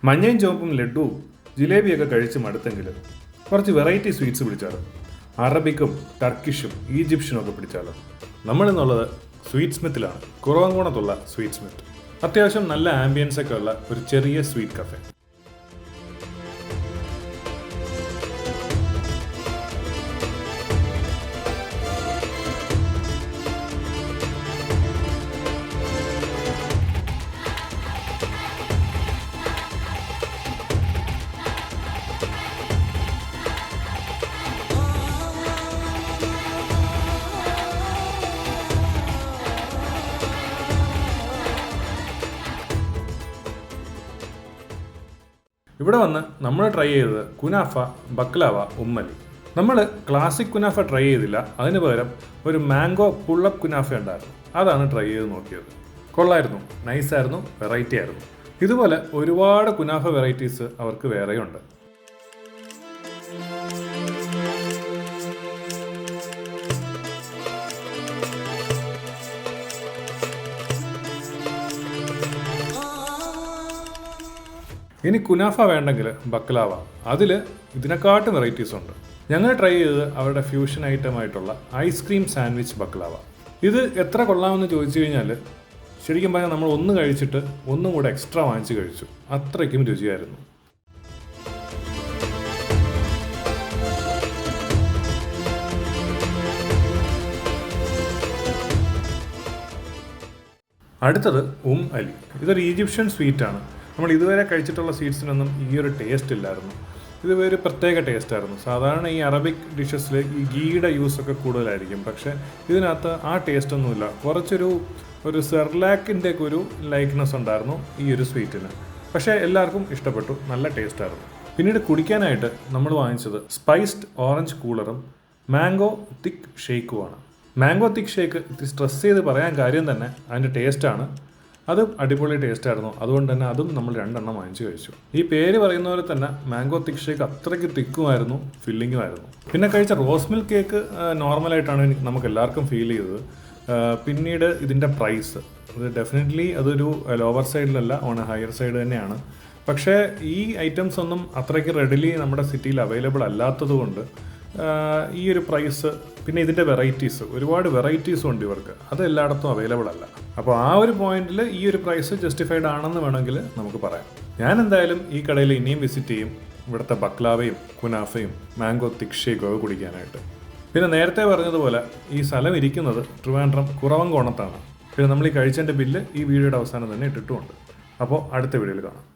മഞ്ഞയും ചുവപ്പും ലഡുവും ജിലേബിയൊക്കെ കഴിച്ച് മടുത്തെങ്കിൽ കുറച്ച് വെറൈറ്റി സ്വീറ്റ്സ് പിടിച്ചാലോ? അറബിക്കും ടർക്കിഷും ഈജിപ്ഷ്യനും ഒക്കെ പിടിച്ചാലോ? നമ്മളിന്നുള്ളത് സ്വീറ്റ് സ്മിത്തിലാണ്, കുറവൻകുണത്തുള്ള സ്വീറ്റ് സ്മിത്ത്. അത്യാവശ്യം നല്ല ആംബിയൻസ് ഒക്കെ ഉള്ള ഒരു ചെറിയ സ്വീറ്റ് കഫേ. ഇവിടെ വന്ന് നമ്മൾ ട്രൈ ചെയ്തത് കുനാഫ, ബക്ലാവ, ഉമ്മലി. നമ്മൾ ക്ലാസിക് കുനാഫ ട്രൈ ചെയ്തില്ല, അതിന് പകരം ഒരു മാംഗോ പുള്ളപ്പ് കുനാഫ ഉണ്ടായിരുന്നു, അതാണ് ട്രൈ ചെയ്ത് നോക്കിയത്. കൊള്ളായിരുന്നു, നൈസായിരുന്നു, വെറൈറ്റി ആയിരുന്നു. ഇതുപോലെ ഒരുപാട് കുനാഫ വെറൈറ്റീസ് അവർക്ക് വേറെയുണ്ട്. ഇനി കുനാഫ വേണ്ടെങ്കിൽ ബക്ലാവ, അതിൽ ഇതിനെക്കാട്ടും വെറൈറ്റീസ് ഉണ്ട്. ഞങ്ങൾ ട്രൈ ചെയ്തത് അവരുടെ ഫ്യൂഷൻ ഐറ്റം ആയിട്ടുള്ള ഐസ്ക്രീം സാൻഡ്വിച്ച് ബക്ലാവ. ഇത് എത്ര കൊള്ളാമെന്ന് ചോദിച്ചു കഴിഞ്ഞാൽ ശരിക്കും പറഞ്ഞാൽ നമ്മൾ ഒന്ന് കഴിച്ചിട്ട് ഒന്നും കൂടെ എക്സ്ട്രാ വാങ്ങിച്ച് കഴിച്ചു, അത്രയ്ക്കും രുചിയായിരുന്നു. അടുത്തത് അലി. ഇതൊരു ഈജിപ്ഷ്യൻ സ്വീറ്റാണ്. നമ്മൾ ഇതുവരെ കഴിച്ചിട്ടുള്ള സ്വീറ്റ്സിനൊന്നും ഈ ഒരു ടേസ്റ്റ് ഇല്ലായിരുന്നു. ഇത് ഒരു പ്രത്യേക ടേസ്റ്റായിരുന്നു. സാധാരണ ഈ അറബിക് ഡിഷസിൽ ഈ ഗീയുടെ യൂസൊക്കെ കൂടുതലായിരിക്കും, പക്ഷേ ഇതിനകത്ത് ആ ടേസ്റ്റ് ഒന്നുമില്ല. കുറച്ചൊരു സെർലാക്കിൻ്റെ ഒക്കെ ഒരു ലൈക്ക്നെസ് ഉണ്ടായിരുന്നു ഈ ഒരു സ്വീറ്റിന്. പക്ഷേ എല്ലാവർക്കും ഇഷ്ടപ്പെട്ടു, നല്ല ടേസ്റ്റായിരുന്നു. പിന്നീട് കുടിക്കാനായിട്ട് നമ്മൾ വാങ്ങിച്ചത് സ്പൈസ്ഡ് ഓറഞ്ച് കൂളറും മാംഗോ തിക്ക് ഷേക്കുമാണ്. മാംഗോ തിക്ക് ഷേക്ക് ഇത്തിരി സ്ട്രെസ് ചെയ്ത് പറയാൻ കാര്യം തന്നെ അതിൻ്റെ ടേസ്റ്റാണ്. അതും അടിപൊളി ടേസ്റ്റായിരുന്നു. അതുകൊണ്ട് തന്നെ അതും നമ്മൾ 2 വാങ്ങിച്ച് കഴിച്ചു. ഈ പേര് പറയുന്ന പോലെ തന്നെ മാംഗോ തിക്ക് ഷേക്ക് അത്രയ്ക്ക് തിക്കുമായിരുന്നു, ഫില്ലിങ്ങുമായിരുന്നു. പിന്നെ കഴിച്ച റോസ് മിൽക്ക് കേക്ക് നോർമലായിട്ടാണ് നമുക്ക് എല്ലാവർക്കും ഫീൽ ചെയ്തത്. പിന്നീട് ഇതിൻ്റെ പ്രൈസ്, അത് ഡെഫിനറ്റ്ലി അതൊരു ലോവർ സൈഡിലല്ല, ഓൺ ഹയർ സൈഡ് തന്നെയാണ്. പക്ഷേ ഈ ഐറ്റംസ് ഒന്നും അത്രയ്ക്ക് റെഡിലി നമ്മുടെ സിറ്റിയിൽ അവൈലബിൾ അല്ലാത്തത് കൊണ്ട് ഈ ഒരു പ്രൈസ്, പിന്നെ ഇതിൻ്റെ വെറൈറ്റീസ്, ഒരുപാട് വെറൈറ്റീസും ഉണ്ട് ഇവർക്ക്, അത് എല്ലായിടത്തും അവൈലബിൾ അല്ല. അപ്പോൾ ആ ഒരു പോയിന്റിൽ ഈ ഒരു പ്രൈസ് ജസ്റ്റിഫൈഡ് ആണെന്ന് വേണമെങ്കിൽ നമുക്ക് പറയാം. ഞാൻ എന്തായാലും ഈ കടയിൽ ഇനിയും വിസിറ്റ് ചെയ്യും, ഇവിടുത്തെ ബക്ലാവയും കുനാഫയും മാംഗോ തിക്ക് ഷേക്കും ഒക്കെ കുടിക്കാനായിട്ട്. പിന്നെ നേരത്തെ പറഞ്ഞതുപോലെ ഈ സ്ഥലം ഇരിക്കുന്നത് ട്രിവാൻഡ്രം കുറവൻകുണത്താണ്. പിന്നെ നമ്മൾ ഈ കഴിച്ചതിൻ്റെ ബില്ല് ഈ വീഡിയോയുടെ അവസാനം തന്നെ ഇട്ടിട്ടുമുണ്ട്. അപ്പോൾ അടുത്ത വീഡിയോയിൽ കാണാം.